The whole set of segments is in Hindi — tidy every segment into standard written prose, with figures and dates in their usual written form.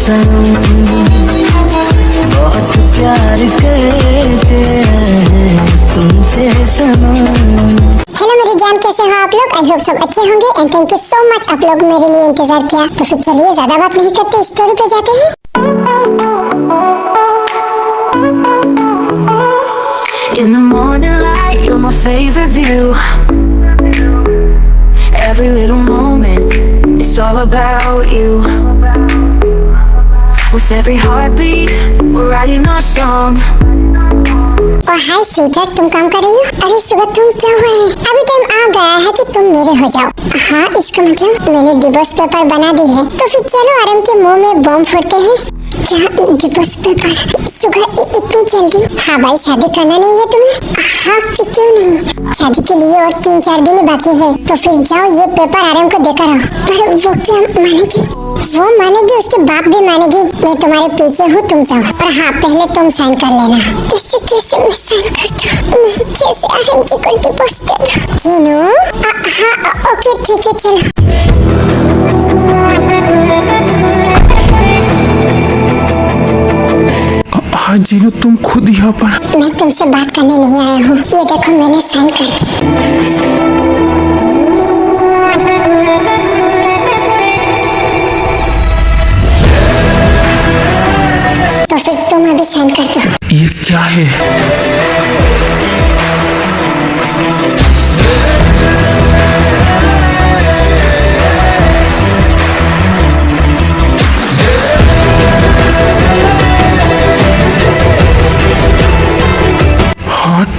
सनम, बहुत प्यार करते हैं तुमसे सनम। हेलो मेरी जान, कैसे हो आप लोग? आई होप सब अच्छे होंगे and thank you so much आप लोग मेरे लिए इंतजार किया। तो फिर चलिए ज्यादा बात नहीं करते, स्टोरी पे जाते हैं। In the morning light, you're my favorite view. Every little moment, it's all about you. With every heartbeat, we're writing our song. और हाय स्वीटर, तुम काम कर रही हो? अरे सुबह तुम क्या हुआ है? अभी टाइम आ गया है कि तुम मेरे हो जाओ। हाँ, इसका मतलब मैंने डिवोर्स पेपर बना दी है। तो फिर चलो आराम के मुंह में बम फोड़ते हैं। क्या डिवोर्स पेपर? सुबह इतनी जल्दी? हाँ भाई, शादी करना नहीं है तुम्हें? हाँ, क्यों नहीं? शादी के लिए और 3-4 दिन बाकी है। तो फिर जाओ ये पेपर आराम को देकर आओ। पर वो क्या मानेगी? वो मानेगी, उसके बाप भी मानेगी। मैं तुम्हारे पीछे हूँ, तुम जाओ। और हाँ, पहले तुम साइन कर लेना। ऐसे कैसे मैं साइन करता? मैं कैसे आराम की को डिवोर्स दे दूँ? जीनू? हाँ, ओके ठीक है, चलो। हाँ जीनू, तुम खुद यहाँ पर? मैं तुमसे बात करने नहीं आया हूँ। ये देखो, मैंने साइन कर दी। तो फिर तुम अभी साइन कर दो। ये क्या है?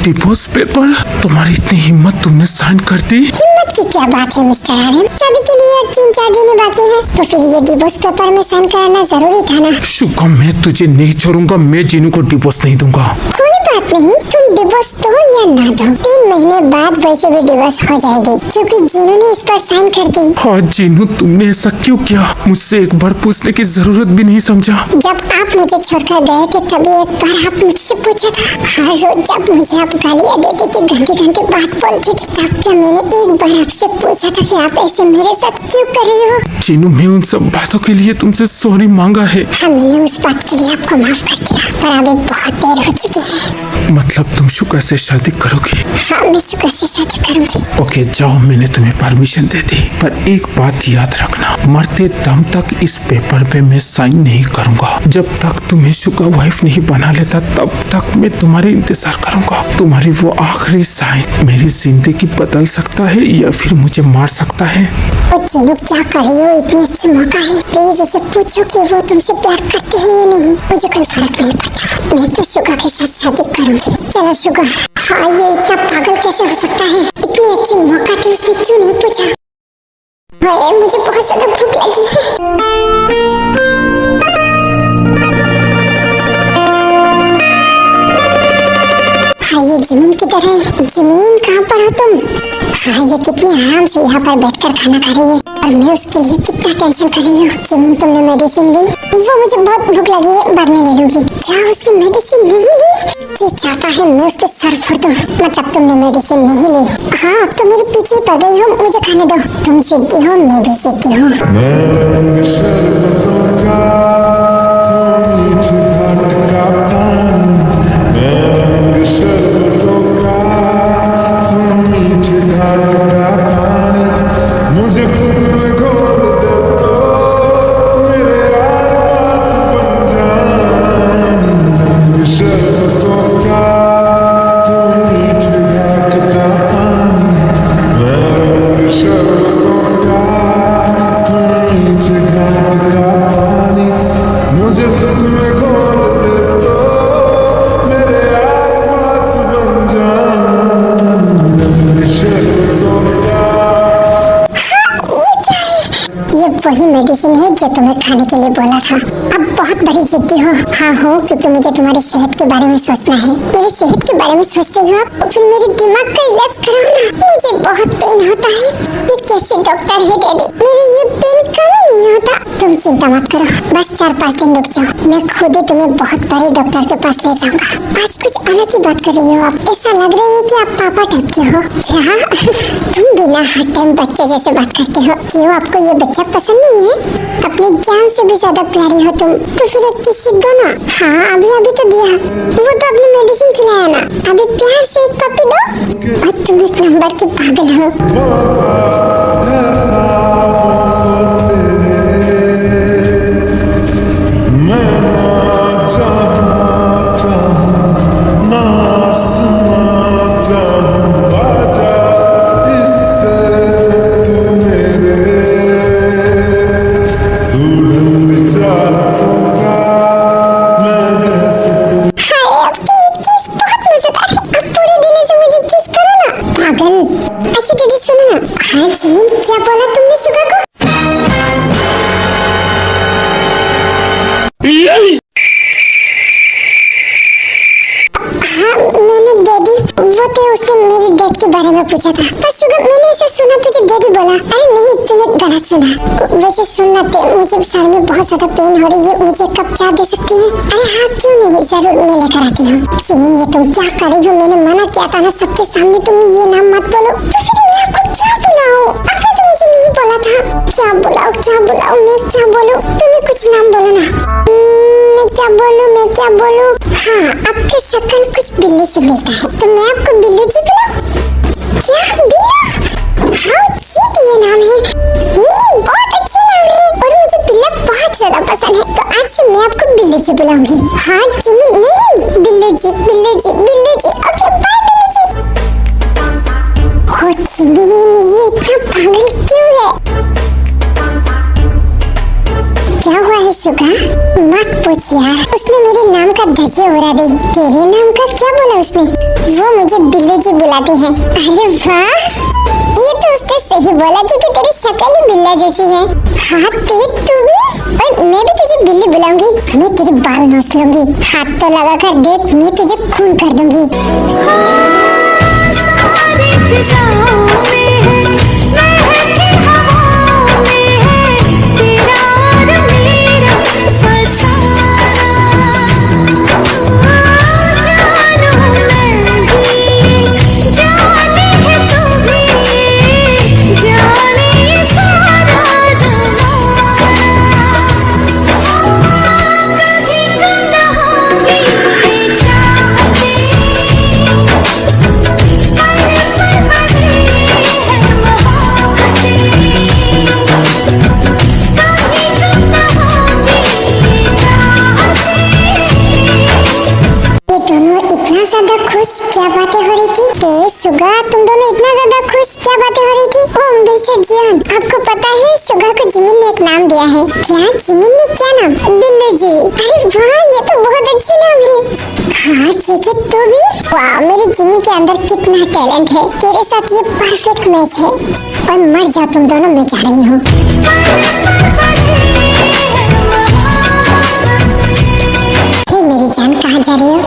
Divorce paper? तुम्हारी इतनी हिम्मत, तुमने साइन कर दी? हिम्मत की क्या बात है मिस्टर आर्यन? शादी के लिए 3-4 दिन बाकी है। तो फिर ये डिवोर्स पेपर में साइन कराना जरूरी था ना? शुभम, मैं तुझे नहीं छोड़ूंगा। मैं जीनू को डिवोर्स नहीं दूंगा। कोई बात नहीं, तुम डिवोर्स दो या ना दो, 3 महीने बाद वैसे भी डिवोर्स हो जाएगी, क्योंकि जीनू ने इस पर साइन कर दी। हाँ जीनू, तुमने ऐसा क्यों किया? मुझसे एक बार पूछने की जरूरत भी नहीं समझा। जब आप मुझे छोड़कर गए थे तभी एक बार आप मुझसे पूछा था। हर रोज जब मुझे आप गालियाँ देते थे, घंटे बात बोलती थी, तब क्या मैंने एक बार आपसे पूछा था कि आप ऐसे मेरे साथ क्यों कर रही हो? जीनू, मैं उन सब बातों के लिए तुमसे सॉरी मांगा है। हाँ, मैंने उस बात के लिए आपको माफ कर दिया, पर अभी बहुत देर हो चुकी है। मतलब तुम शुक्र से शादी करोगी? हाँ, मैं शुक्र से शादी करूंगी। ओके जाओ, मैंने तुम्हें परमिशन दे दी। पर एक बात याद रखना, मरते दम तक इस पेपर पे मैं साइन नहीं करूंगा। जब तक तुम्हें शुक्र वाइफ नहीं बना लेता, तब तक मैं तुम्हारे इंतजार करूंगा। तुम्हारी वो आखिरी साइन मेरी जिंदगी बदल सकता है या फिर मुझे मार सकता है। जीनू, क्या कर रही हो? इतनी अच्छी मौका है, प्लीज उसे पूछो कि वो तुमसे प्यार करते हैं या नहीं। मुझे कोई फर्क नहीं पड़ता, मैं तो शुक्र के साथ शादी करूंगी। चलो शुक्र। हाँ, ये इतना पागल कैसे हो सकता है? इतनी अच्छी मौका थी, उसने क्यों नहीं पूछा? मुझे बहुत ज्यादा भूख लगी है। हाँ, ये जिमीन किधर है? जिमीन, कहाँ पर हो तुम? हाँ, ये कितनी आराम से यहाँ पर बैठकर खाना खा रही है और मैं उसके लिए कितना टेंशन कर रही हूँ। जिमीन, तुमने मेडिसिन ली? वो मुझे बहुत भूख लगी है, बाद में ले लूंगी। क्या उसने मेडिसिन नहीं ली? ये चाहता है मैं उसके सर फोड़ दूं। मतलब तुमने मेडिसिन नहीं ली? हाँ, अब तो मेरे पीछे पड़ गई हो, मुझे खाने दो। तुम जिद्दी हो, मैं भी जिद्दी हूँ। वही मेडिसिन है जो तुम्हें खाने के लिए बोला था। अब बहुत बड़ी जिद्दी हो। हाँ हो, क्योंकि मुझे तुम्हारी सेहत के बारे में सोचना है। मेरी सेहत के बारे में सोचते हो आप, फिर मेरे दिमाग का इलाज कराओ ना। मुझे बहुत पेन होता है। ये कैसे डॉक्टर है डैडी? मेरे ये पेन कभी नहीं होता। तुम तुम चिंता मत करो, बस 4-5 दिन रुक जाओ, मैं खुद ही तुम्हें बहुत बड़े डॉक्टर के पास ले जाऊंगा। आज कुछ अलग ही बात कर रही हो आप, ऐसा लग रहा है कि आप पापा टाइप के हो। क्या तुम बिना हर टाइम बच्चे जैसे बात करते हो? क्यों आपको ये बच्चा पसंद नहीं है? अपनी जान से भी ज्यादा प्यारी हो तुम, तो फिर एक किसी दो ना। हाँ अभी तो दिया, वो तो अपनी मेडिसिन खिलाया ना, अभी प्यार से एक पप्पी दो। और तुम एक नंबर के पागल हो। अच्छा दीदी सुनो ना, हाँ जिमिन क्या बोला तुमने सुगा को? हाँ मैंने डैडी, वो थे उसने मेरी डेट के बारे में पूछा था, पर सुगा मैंने ऐसा सुना तुझे डैडी बोला। अरे नहीं तूने गलत सुना, वैसे सुनना थे, मुझे सर में बहुत ज्यादा पेन हो रही है, मुझे कब चाय दे सकती है? अरे हाँ क्यों नहीं, जरूर मैं लेकर आती हूँ। जिमिन ये तुम क्या कर रही हो? मैंने मना किया था ना सबके सामने तुम ये नाम मत बोलो। तो फिर मैं आपको क्या बुलाऊं? आपने तो मुझे नहीं बोला था। क्या बुलाऊं मैं क्या बोलूं? तुम्हें कुछ नाम बोलो ना। मैं क्या बोलूं? हाँ आपकी शक्ल कुछ बिल्ली से मिलता है, तो मैं आपको बिल्लू जी बुलाऊं? क्या बिल्लू? हाँ चीप ये नाम है। नहीं बहुत अच्छा नाम है और मुझे बिल्ला बहुत ज्यादा पसंद है, तो आज से मैं आपको बिल्लू जी बुलाऊंगी। हाँ जिमिन नहीं, बिल्लू जी। ओके बाय बिल्लू जी। हो जिमिन ये इतना पागल क्यों है? क्या हुआ है सुगा? मत पूछ यार, उसने मेरे नाम का धज्जे उड़ा दी। तेरे नाम का क्या बोला उसने? वो मुझे बिल्लू जी बुलाते हैं। अरे वाह, ये तो उसने सही बोला क्योंकि तेरी शक्ल ही बिल्ला जैसी है। हाँ तेज तू भी, और मैं भी तुझे बिल्ली बुलाऊंगी। मैं तेरे बाल नोच लूंगी, हाथ तो लगा कर देख, मैं तुझे खून कर दूंगी। क्या बातें हो रही थी? तेज सुगा तुम दोनों इतना ज्यादा खुश, क्या बातें हो रही थी? ओह मिस्टर जियान, आपको पता है सुगा को जिमिन ने एक नाम दिया है। क्या जिमिन ने क्या नाम? बिल्लू जी। अरे वाह ये तो बहुत अच्छी नाम है। हाँ ठीक है तू भी। वाह मेरे जिमिन के अंदर कितना टैलेंट है, तेरे साथ ये परफेक्ट मैच है। और मर जाओ तुम दोनों, मैं जा रही हूँ। मेरी जान कहाँ जा रही हो?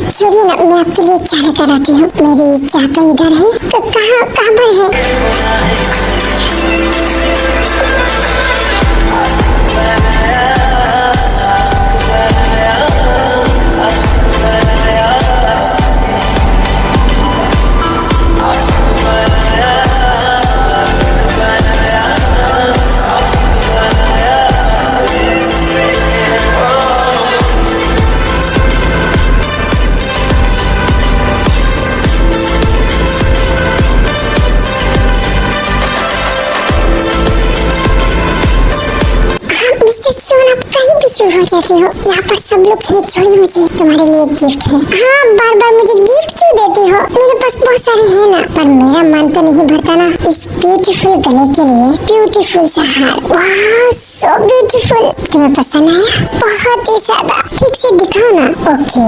छोड़िए ना, मैं आपके लिए चाय लेकर आती हूँ। मेरी चाय तो इधर है, कहाँ पर है? कहती हो यहाँ पर सब लोग हैं, छोड़िए मुझे, तुम्हारे लिए गिफ्ट है। हाँ बार बार मुझे गिफ्ट क्यों देती हो? मेरे पास बहुत सारे हैं ना, पर मेरा मन तो नहीं भरता ना। इस ब्यूटीफुल गले के लिए ब्यूटीफुल सा हार, वाह सो ब्यूटीफुल। तुम्हें पसंद आया? बहुत ही ज्यादा। ठीक से दिखाओ ना। ओके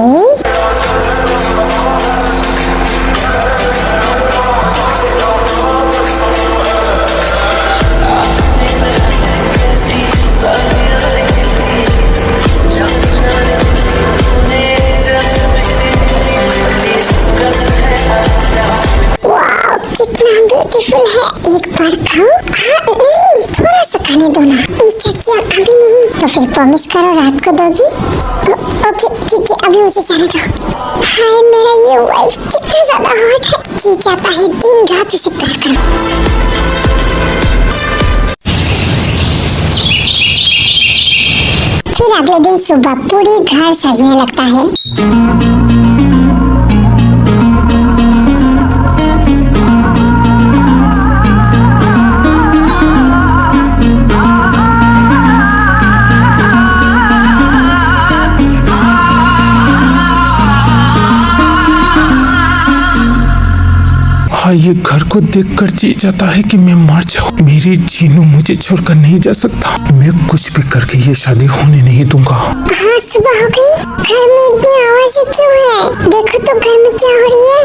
तो फिर प्रॉमिस करो रात को दोगी। ओके ठीक है, अभी मुझे जाने दो। हाय मेरा ये वाइफ कितना ज्यादा हॉट है, जी चाहता है दिन रात उसे प्यार करूं। फिर अगले दिन सुबह पूरी घर सजने लगता है। हाँ, ये घर को देखकर जी जाता है कि मैं मर जाऊं। मेरी जीनू मुझे छोड़कर नहीं जा सकता। मैं कुछ भी करके ये शादी होने नहीं दूंगा। हाँ सुबह हो गई, घर में इतनी आवाज़ें क्यों है? देखो तो घर में क्या हो रही है।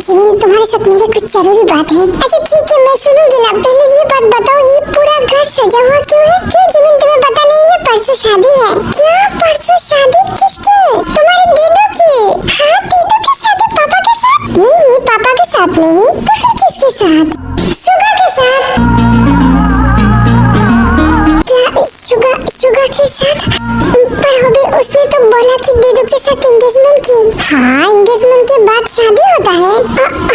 जिमिन तुम्हारे साथ मेरी कुछ जरूरी बात है। अच्छा ठीक है मैं सुनूंगी ना, पहले ये बात बताओ ये पूरा घर सजा हुआ क्यों है? क्यों जिमिन तुम्हें पता नहीं है परसों शादी है? क्या परसों शादी? किसकी? तुम्हारे दीदू की। हाँ दीदू की शादी पापा के साथ? नहीं पापा के साथ नहीं, तो फिर किसके साथ? सुगा के साथ। क्या सुगा के साथ? पर अभी उसने तो बोला कि दीदू के साथ एंगेजमेंट की। हाँ एंगेजमेंट के बाद शादी होता है।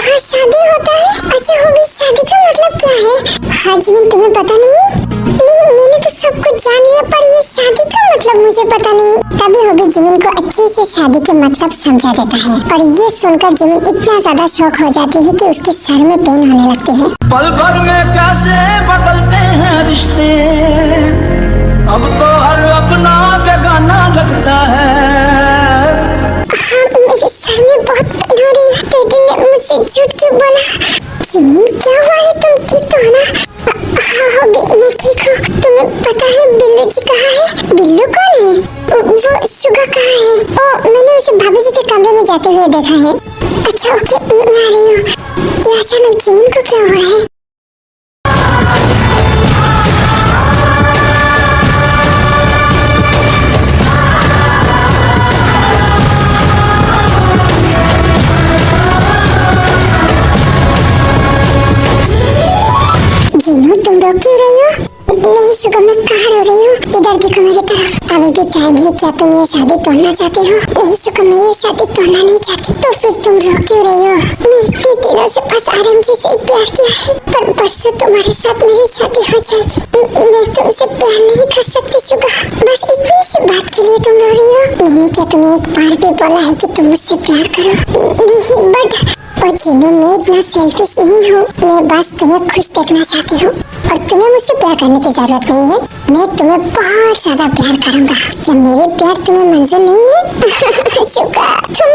हाँ शादी होता है। अच्छा होगी शादी का मतलब क्या है? हाँ जिमिन तुम्हें पता नहीं? नहीं मैंने तो सब कुछ जान लिया, पर ये शादी का मतलब मुझे पता नहीं। तभी होगी जिमिन को अच्छे से शादी के मतलब समझा देता है, और ये सुनकर जिमिन इतना ज्यादा शौक हो जाती है कि उसके सर में पेन होने लगती है। पल भर में कैसे बदलते हैं रिश्ते, अब तो हर अपना बेगाना लगता है। हाँ मेरे सर में बहुत पेन हो रही है। डैडी ने मुझसे झूठ क्यों बोला? जिमिन क्या हुआ है, तुम ठीक तो हो ना? हाँ मैं ठीक हूँ। तुम्हें पता है बिल्लू जी कहाँ है? बिल्लू कौन है? वो सुगा कहाँ है? ओ मैंने उसे भाभी जी के कमरे में जाते हुए देखा है। अच्छा ओके मैं आ रही हूँ। ये अचानक जिमिन को क्या हुआ है? जिनू तुम रो क्यों रही हो? नहीं सुगा मैं कहाँ रो रही हूँ? इधर देखो मेरी तरफ। अभी भी टाइम है, क्या तुम ये शादी तोड़ना चाहते हो? नहीं सुगा मैं ये शादी तोड़ना नहीं चाहती। तो फिर तुम रो क्यों रही हो? मैं इतने दिनों से बस आराम से प्यार किया है, पर परसों तुम्हारे साथ मेरी शादी हो जाएगी। मैं तुमसे प्यार नहीं कर सकती सुगा। बस इतनी सी बात के लिए तुम रो रही हो? मैंने क्या तुम्हें एक बार भी बोला है कि तुम मुझसे प्यार करो? नहीं बट और जिनू मैं इतना सेल्फिश नहीं हूँ। मैं बस तुम्हें खुश देखना चाहती हूँ, और तुम्हें मुझसे प्यार करने की जरूरत नहीं है। मैं तुम्हें बहुत ज्यादा प्यार करूँगा। क्या मेरे प्यार तुम्हें मंजूर नहीं है? शुक्र तुम बहुत पागल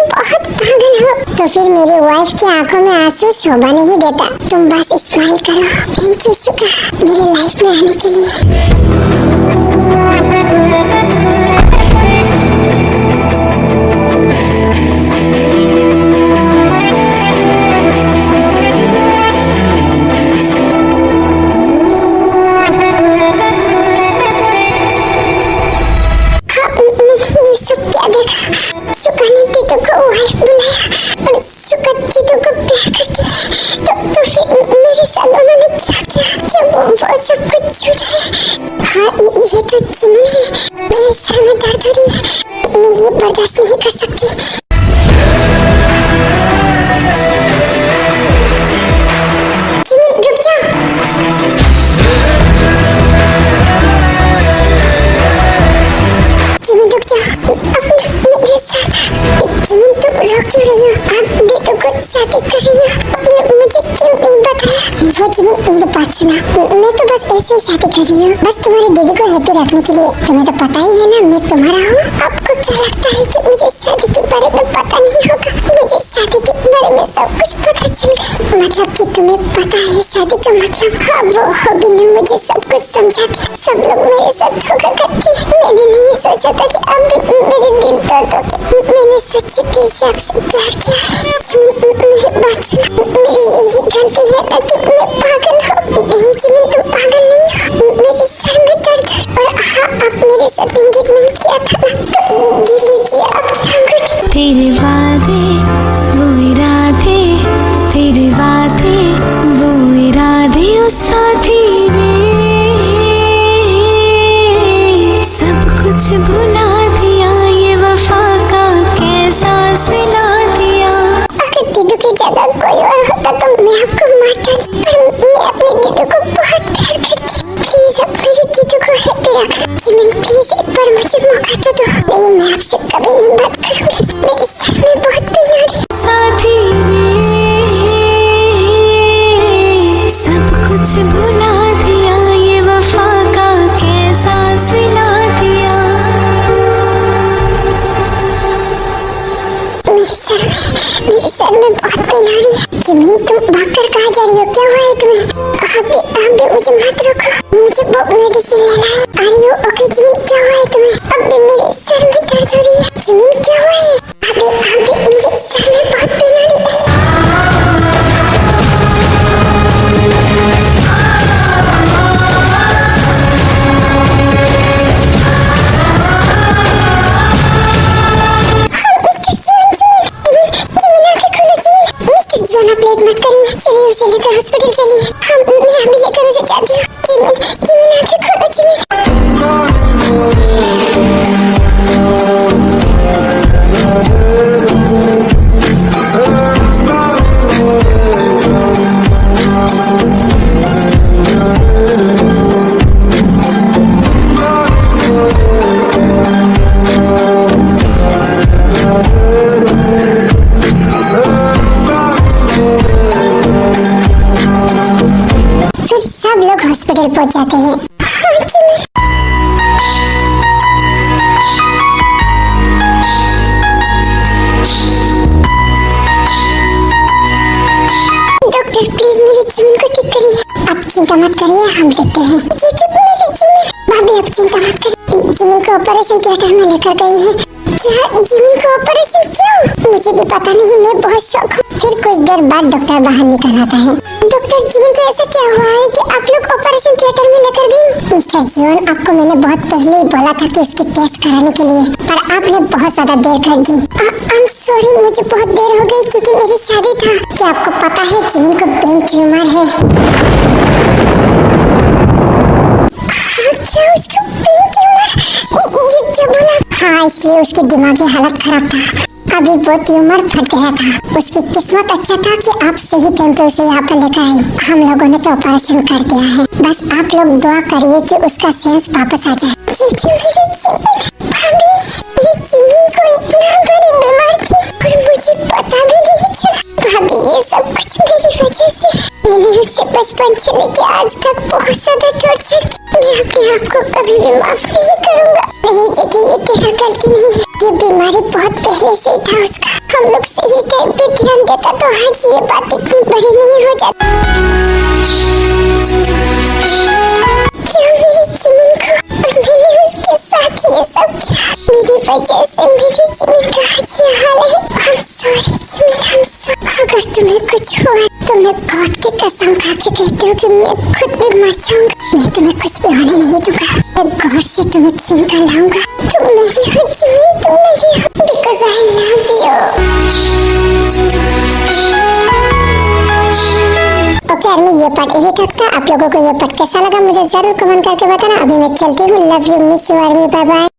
हो। तो फिर मेरी वाइफ की आंखों में आंसू शोभा नहीं देता। तुम बस स्माइल करो। थैंक यू शुक्र मेरी लाइफ में आने के लिए। ये तो जिमिन है। मेरे सर में दर्द हो रही है, मैं ये बर्दाश्त नहीं कर सकती। जिमिन रुक जाओ। जिमिन रुक जाओ, अब मेरे साथ। जिमिन तुम रो क्यों रही हो? आप दीदू को शादी कर रही हो? मुझे क्यों नहीं बताया? वो जिमिन मेरी बात सुना। मैं तो बस ऐसे ही शादी कर रही हूँ, बस तुम्हारे दीदी को हैप्पी रखने के लिए। तुम्हें तो पता ही है ना मैं तुम्हारा हूँ। आपको क्या लगता है कि मुझे शादी के बारे में पता नहीं होगा? मुझे शादी के बारे में सब कुछ पता चल गया। मतलब कि तुम्हें पता है शादी का मतलब? हाँ, वो हॉबी ने मुझे सब कुछ समझा दिया। सब लोग मेरे साथ धोखा करते। मैंने नहीं सोचा था कि अब मेरे दिल तोड़ दोगे। मैंने सच्चे दिल से आपसे प्यार किया है। मेरी बात सुनो, मेरी यही गलती है ना कि मैं पागल हूँ। नहीं जिमिन, तुम पागल नहीं हो। मेरे सर में दर्द है। और हाँ, आप मेरे साथ एंगेजमेंट किया था ना, तो ये लीजिए आपकी अंगूठी। तेरे वादे वो इरादे, तेरे वादे वो इरादे ओ साथी रे, सब कुछ भुला दिया, ये वफा का कैसा सिला दिया। अगर दीदू की जगह कोई और होता तो मैं आपको मार डालती, पर मैं अपने दीदू को बहुत प्यार करती। प्लीज अब मेरे दीदू को हैप्पी रखना। जिमिन प्लीज एक बार मुझे मौका तो दो। नहीं, मैं आपसे कभी नहीं बात करूंगी। मेरे सर में बहुत पेन आ रही है। साथी रे, सब कुछ भुला दिया, ये वफा का कैसा सिला दिया। मेरे सर में बहुत पेन आ रही है। जिमिन, तुम भागकर कहाँ जा रही हो? क्या हुआ है तुम्हें? आप भी मुझे मत रोको। मुझे बहुत मेडिसिन लेना है। Are you okay, Jimin? क्या हुआ है तुम्हें? अब भी मेरे सर में दर्द हो रही है। जिमिन, क्या हुआ है? अभी मेरे सर में बहुत पेन आ रही है। प्लेट मत करिए, चलिए उसे लेकर हॉस्पिटल चलिए। मैं अभी लेकर उसे जाती हूँ। जिमिन आंखें खोलो। हॉस्पिटल पहुंच जाते हैं। डॉक्टर प्लीज मेरे जिमिन को ठीक करिए। आप चिंता मत करिए, हम देखते हैं। भाभी आप चिंता मत करिए। जिमिन को ऑपरेशन थिएटर में लेकर गई है। क्या जिमिन को ऑपरेशन? क्यों? मुझे भी पता नहीं, मैं बहुत शौक हूँ। फिर कुछ देर बाद डॉक्टर बाहर निकल आता है। डॉक्टर, जिमिन को ऐसा क्या हुआ है कि आप लोग ऑपरेशन थिएटर में लेकर गई? मिस्टर जॉन, आपको मैंने बहुत पहले ही बोला था कि उसकी टेस्ट कराने के लिए, पर आपने बहुत ज्यादा देर कर दी। I'm sorry, मुझे बहुत देर हो गई क्योंकि मेरी शादी था। क्या आपको पता है जिमिन को ब्रेन ट्यूमर है? क्या उसको ब्रेन ट्यूमर? ये क्या बोला? हाँ, इसलिए उसकी दिमागी हालत खराब था। अभी वो ट्यूमर फट गया था। उसकी किस्मत अच्छा था कि आप सही टाइम पे उसे यहाँ पर लेकर आई। हम लोगों ने तो ऑपरेशन कर दिया है। बस आप लोग दुआ करिए कि उसका सेंस वापस आ जाए। जिमिन को इतना बड़ी बीमार थी और मुझे पता भी नहीं चला। भाभी, ये सब कुछ मेरी वजह से। मैंने उससे बचपन से लेके आज तक बहुत ज्यादा टॉर्चर किया। मैं अपने आप को कभी भी माफ नहीं करूँगा। नहीं देखिए, ये तेरा गलती नहीं है। ये बीमारी बहुत पहले से ही था उसका। हम लोग सही टाइम पे ध्यान देता तो आज ये बात इतनी बड़ी नहीं हो जाती। क्या मेरी जिमिन को और मैंने उसके साथ ये सब किया? मेरी वजह से मेरी जिमिन का आज ये हाल है। I'm sorry Jimin, I'm sorry। अगर तुम्हें कुछ हुआ तो मैं गॉड की कसम खा के कहती हूँ कि मैं खुद भी मर जाऊंगा। मैं तुम्हें कुछ भी होने नहीं दूंगा। मैं गॉड से तुम्हें छीन कर लाऊंगा। तुम मेरी हो जिमिन, तुम मेरी हो, because I love you। Okay army, ये पार्ट यही तक था। आप लोगों को ये पार्ट कैसा लगा मुझे जरूर कमेंट करके बताना। अभी मैं चलती हूँ। Love you, miss you army, bye bye.